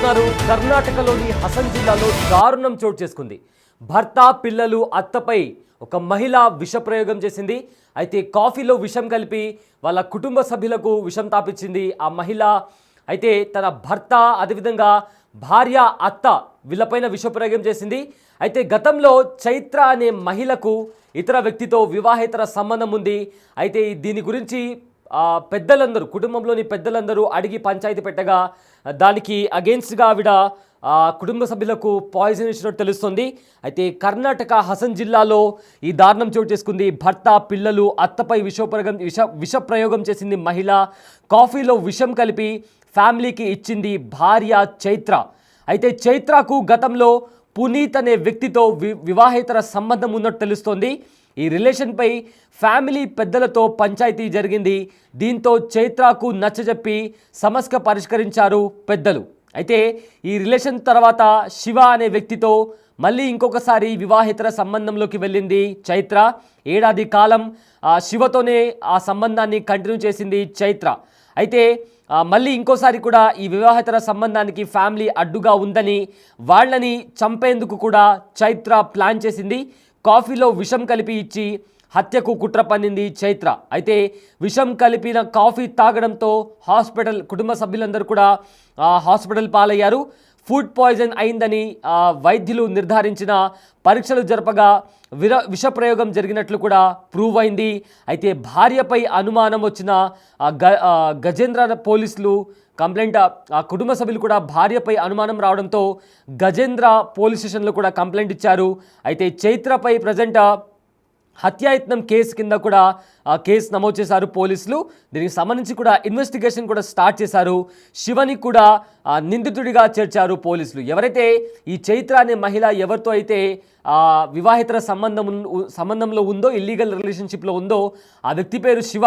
చూస్తున్నారు. కర్ణాటకలోని హసన్ జిల్లాలో దారుణం చోటు చేసుకుంది. భర్త పిల్లలు అత్తపై ఒక మహిళ విష ప్రయోగం చేసింది. అయితే కాఫీలో విషం కలిపి వాళ్ళ కుటుంబ సభ్యులకు విషం తాపించింది ఆ మహిళ. అయితే తన భర్త అదేవిధంగా భార్య అత్త వీళ్ళపైన విష ప్రయోగం చేసింది. అయితే గతంలో చైత్ర అనే మహిళకు ఇతర వ్యక్తితో వివాహేతర సంబంధం ఉంది. అయితే దీని గురించి పెద్దలందరూ కుటుంబంలోని పెద్దలందరూ అడిగి పంచాయతీ పెట్టగా దానికి అగెన్స్ట్గా ఆవిడ కుటుంబ సభ్యులకు పాయిజన్ ఇచ్చినట్టు తెలుస్తుంది. అయితే కర్ణాటక హసన్ జిల్లాలో ఈ దారుణం చోటు చేసుకుంది. భర్త పిల్లలు అత్తపై విష ప్రయోగం చేసింది మహిళ. కాఫీలో విషం కలిపి ఫ్యామిలీకి ఇచ్చింది భార్య చైత్ర. అయితే చైత్రకు గతంలో పునీత్ అనే వ్యక్తితో వివాహేతర సంబంధం ఉన్నట్టు తెలుస్తోంది. ఈ రిలేషన్పై ఫ్యామిలీ పెద్దలతో పంచాయతీ జరిగింది. దీంతో చైత్రకు నచ్చజెప్పి సమస్య పరిష్కరించారు పెద్దలు. అయితే ఈ రిలేషన్ తర్వాత శివ అనే వ్యక్తితో మళ్ళీ ఇంకొకసారి వివాహేతర సంబంధంలోకి వెళ్ళింది చైత్ర. ఏడాది కాలం శివతోనే ఆ సంబంధాన్ని కంటిన్యూ చేసింది చైత్ర. అయితే మళ్ళీ ఇంకోసారి కూడా ఈ వివాహేతర సంబంధానికి ఫ్యామిలీ అడ్డుగా ఉందని వాళ్ళని చంపేందుకు కూడా చైత్ర ప్లాన్ చేసింది. కాఫీలో విషం కలిపి ఇచ్చి హత్యకు కుట్ర పన్నింది చైత్ర. అయితే విషం కలిపిన కాఫీ తాగడంతో కుటుంబ సభ్యులందరూ కూడా హాస్పిటల్ పాలయ్యారు. ఫుడ్ పాయిజన్ అయిందని వైద్యులు నిర్ధారించిన పరీక్షలు జరపగా విష ప్రయోగం జరిగినట్లు కూడా ప్రూవ్ అయింది. అయితే భార్యపై అనుమానం వచ్చిన గజేంద్ర పోలీసులు కంప్లైంట్ కుటుంబ సభ్యులు కూడా భార్యపై అనుమానం రావడంతో గజేంద్ర పోలీస్ స్టేషన్లో కూడా కంప్లైంట్ ఇచ్చారు. అయితే చైత్రపై ప్రజెంట్ హత్యాయత్నం కేసు కింద కూడా కేసు నమోదు చేశారు పోలీసులు. దీనికి సంబంధించి కూడా ఇన్వెస్టిగేషన్ కూడా స్టార్ట్ చేశారు. శివని కూడా నిందితుడిగా చేర్చారు పోలీసులు. ఈ చైత్ర అనే మహిళ ఎవరితో అయితే వివాహేతర సంబంధంలో ఉందో, ఇల్లీగల్ రిలేషన్షిప్లో ఉందో ఆ వ్యక్తి పేరు శివ.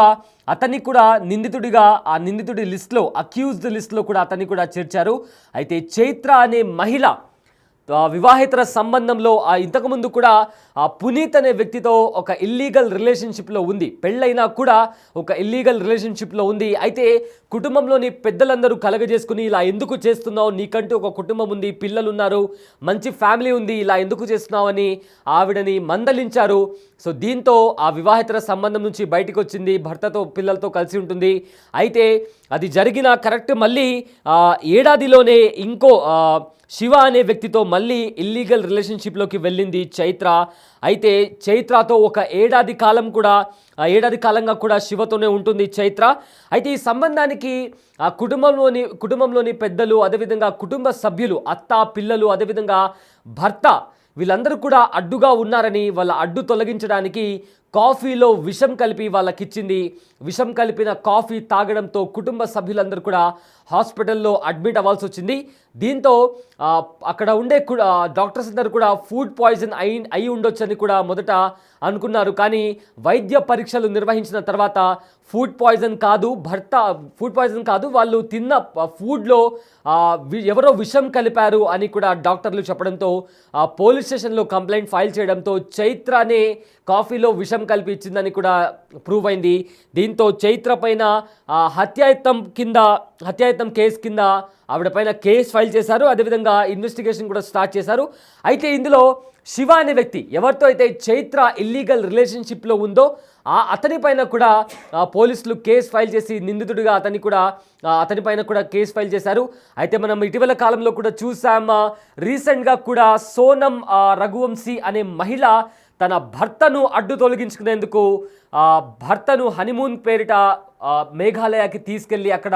అతన్ని కూడా నిందితుడిగా ఆ నిందితుడి లిస్ట్లో, అక్యూజ్డ్ లిస్ట్లో కూడా అతన్ని కూడా చేర్చారు. అయితే చైత్ర అనే మహిళ వివాహేతర సంబంధంలో ఇంతకుముందు కూడా పునీత్ అనే వ్యక్తితో ఒక ఇల్లీగల్ రిలేషన్షిప్లో ఉంది. పెళ్ళైనా కూడా ఒక ఇల్లీగల్ రిలేషన్షిప్లో ఉంది. అయితే కుటుంబంలోని పెద్దలందరూ కలగజేసుకుని ఇలా ఎందుకు చేస్తున్నావు, నీకంటూ ఒక కుటుంబం ఉంది, పిల్లలు ఉన్నారు, మంచి ఫ్యామిలీ ఉంది, ఇలా ఎందుకు చేస్తున్నావు అని ఆవిడని మందలించారు. సో దీంతో ఆ వివాహేతర సంబంధం నుంచి బయటకు వచ్చింది. భర్తతో పిల్లలతో కలిసి ఉంటుంది. అయితే అది జరిగిన కరెక్ట్ మళ్ళీ ఏడాదిలోనే ఇంకో శివ అనే వ్యక్తితో మళ్ళీ ఇల్లీగల్ రిలేషన్షిప్లోకి వెళ్ళింది చైత్ర. అయితే చైత్రతో ఒక ఏడాది కాలంగా కూడా శివతోనే ఉంటుంది చైత్ర. అయితే ఈ సంబంధానికి కుటుంబంలోని పెద్దలు, అదేవిధంగా కుటుంబ సభ్యులు, అత్త పిల్లలు, అదేవిధంగా భర్త వీళ్ళందరూ కూడా అడ్డుగా ఉన్నారని వాళ్ళ అడ్డు తొలగించడానికి కాఫీలో విషం కలిపి వాళ్ళకిచ్చింది. విషం కలిపిన కాఫీ తాగడంతో కుటుంబ సభ్యులందరూ కూడా హాస్పిటల్లో అడ్మిట్ అవ్వాల్సి వచ్చింది. దీంతో అక్కడ ఉండే డాక్టర్స్ అందరూ కూడా ఫుడ్ పాయిజన్ అయి ఉండొచ్చని కూడా మొదట అనుకున్నారు. కానీ వైద్య పరీక్షలు నిర్వహించిన తర్వాత ఫుడ్ పాయిజన్ కాదు, వాళ్ళు తిన్న ఫుడ్లో ఎవరో విషం కలిపారు అని కూడా డాక్టర్లు చెప్పడంతో పోలీస్ స్టేషన్లో కంప్లైంట్ ఫైల్ చేయడంతో చైత్రనే కాఫీలో విషం కలిపి ఇచ్చిందని కూడా ప్రూవ్ అయింది. దీంతో చైత్ర పైన హత్యాయత్నం కేసు కింద ఆవిడ పైన కేసు ఫైల్ చేశారు. అదేవిధంగా ఇన్వెస్టిగేషన్ కూడా స్టార్ట్ చేశారు. అయితే ఇందులో శివ అనే వ్యక్తి ఎవరితో అయితే చైత్ర ఇల్లీగల్ రిలేషన్షిప్లో ఉందో అతని పైన కూడా పోలీసులు కేసు ఫైల్ చేసి నిందితుడిగా అతని పైన కూడా కేసు ఫైల్ చేశారు. అయితే మనం ఇటీవల కాలంలో కూడా చూసాం, రీసెంట్గా కూడా సోనం రఘువంశీ అనే మహిళ తన భర్తను అడ్డు తొలగించుకునేందుకు భర్తను హనీమూన్ పేరిట మేఘాలయకి తీసుకెళ్ళి అక్కడ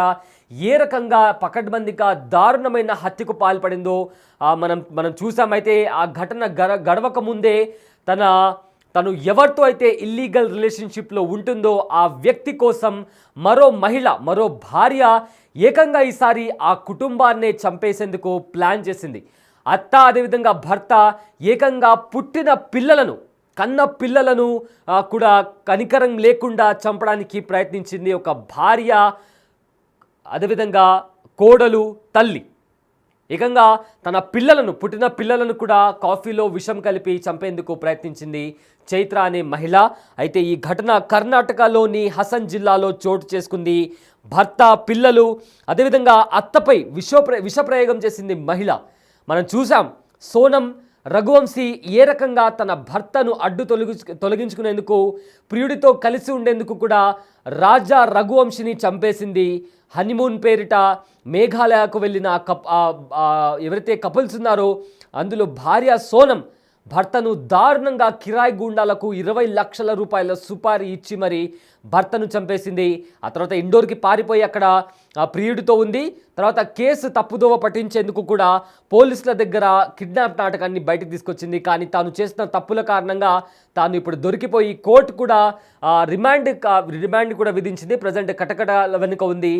ఏ రకంగా పకడ్బందీగా దారుణమైన హత్యకు పాల్పడిందో మనం చూసాం. అయితే ఆ ఘటన గడవక ముందే తను ఎవరితో అయితే ఇల్లీగల్ రిలేషన్షిప్లో ఉంటుందో ఆ వ్యక్తి కోసం మరో భార్య ఏకంగా ఈసారి ఆ కుటుంబాన్నే చంపేసేందుకు ప్లాన్ చేసింది. అత్త అదేవిధంగా భర్త ఏకంగా కన్న పిల్లలను కూడా కనికరం లేకుండా చంపడానికి ప్రయత్నించింది ఒక భార్య, అదేవిధంగా కోడలు, తల్లి. ఏకంగా తన పుట్టిన పిల్లలను కూడా కాఫీలో విషం కలిపి చంపేందుకు ప్రయత్నించింది చైత్ర అనే మహిళ. అయితే ఈ ఘటన కర్ణాటకలోని హసన్ జిల్లాలో చోటు చేసుకుంది. భర్త, పిల్లలు, అదేవిధంగా అత్తపై విషప్రయోగం చేసింది మహిళ. మనం చూసాం సోనం రఘువంశీ ఏ రకంగా తన భర్తను తొలగించుకునేందుకు, ప్రియుడితో కలిసి ఉండేందుకు కూడా రాజా రఘువంశీని చంపేసింది. హనీమూన్ పేరిట మేఘాలయకు వెళ్ళిన ఎవరైతే కపుల్స్ ఉన్నారో అందులో భార్య సోనం భర్తను దారుణంగా కిరాయి గూండాలకు 20 లక్షల రూపాయల సుపారీ ఇచ్చి మరి భర్తను చంపేసింది. ఆ తర్వాత ఇండోర్కి పారిపోయి అక్కడ ప్రియుడితో ఉంది. తర్వాత కేసు తప్పుదోవ పట్టించేందుకు కూడా పోలీసుల దగ్గర కిడ్నాప్ నాటకాన్ని బయటకు తీసుకొచ్చింది. కానీ తాను చేసిన తప్పుల కారణంగా తాను ఇప్పుడు దొరికిపోయి కోర్టు కూడా రిమాండ్ కూడా విధించింది. ప్రజెంట్ కటకటాల వెనుక ఉంది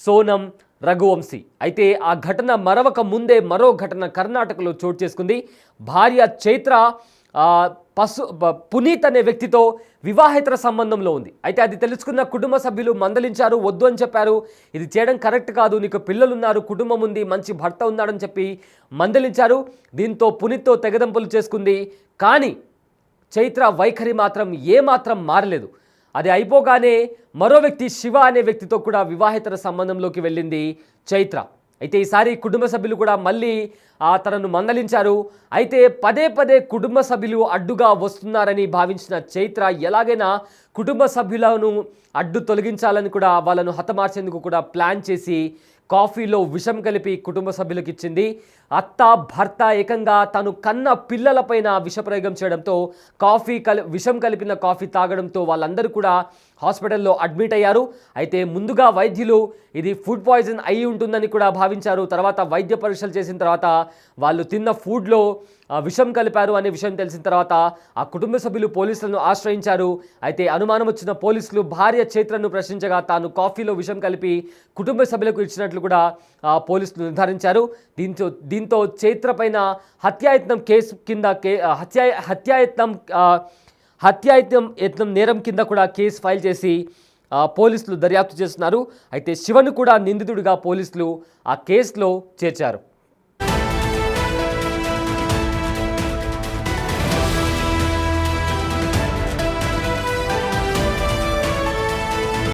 సోనం రఘువంశీ. అయితే ఆ ఘటన మరవక ముందే మరో ఘటన కర్ణాటకలో చోటు చేసుకుంది. భార్య చైత్ర పునీత్ అనే వ్యక్తితో వివాహేతర సంబంధంలో ఉంది. అయితే అది తెలుసుకున్న కుటుంబ సభ్యులు మందలించారు, వద్దు అని చెప్పారు. ఇది చేయడం కరెక్ట్ కాదు, నీకు పిల్లలున్నారు, కుటుంబం ఉంది, మంచి భర్త ఉన్నాడని చెప్పి మందలించారు. దీంతో పునీత్తో తెగదంపులు చేసుకుంది. కానీ చైత్ర వైఖరి మాత్రం ఏమాత్రం మారలేదు. అది అయిపోగానే మరో వ్యక్తి శివ అనే వ్యక్తితో కూడా వివాహేతర సంబంధంలోకి వెళ్ళింది చైత్ర. అయితే ఈసారి కుటుంబ సభ్యులు కూడా మళ్ళీ తనను మందలించారు. అయితే పదే కుటుంబ సభ్యులు అడ్డుగా వస్తున్నారని భావించిన చైత్ర ఎలాగైనా కుటుంబ సభ్యులను అడ్డు తొలగించాలని కూడా వాళ్ళను హతమార్చేందుకు కూడా ప్లాన్ చేసి కాఫీలో విషం కలిపి కుటుంబ సభ్యులకు ఇచ్చింది. అత్త, భర్త ఏకంగా తను కన్న పిల్లలపైన విషప్రయోగం చేయడంతో విషం కలిపిన కాఫీ తాగడంతో వాళ్ళందరూ కూడా హాస్పిటల్లో అడ్మిట్ అయ్యారు. అయితే ముందుగా వైద్యులు ఇది ఫుడ్ పాయిజన్ అయి ఉంటుందని కూడా భావించారు. తర్వాత వైద్య పరీక్షలు చేసిన తర్వాత వాళ్ళు తిన్న ఫుడ్లో విషం కలిపారు అనే విషయం తెలిసిన తర్వాత ఆ కుటుంబ సభ్యులు పోలీసులను ఆశ్రయించారు. అయితే అనుమానం వచ్చిన పోలీసులు భార్య చైత్రను ప్రశ్నించగా తాను కాఫీలో విషం కలిపి కుటుంబ సభ్యులకు ఇచ్చినట్లు కూడా పోలీసులు నిర్ధారించారు. దీంతో చైత్ర పైన హత్యాయత్నం కేసు కింద హత్యాయత్నం నేరం కింద కూడా కేసు ఫైల్ చేసి పోలీసులు దర్యాప్తు చేస్తున్నారు. అయితే శివను కూడా నిందితుడిగా పోలీసులు ఆ కేసులో చేర్చారు.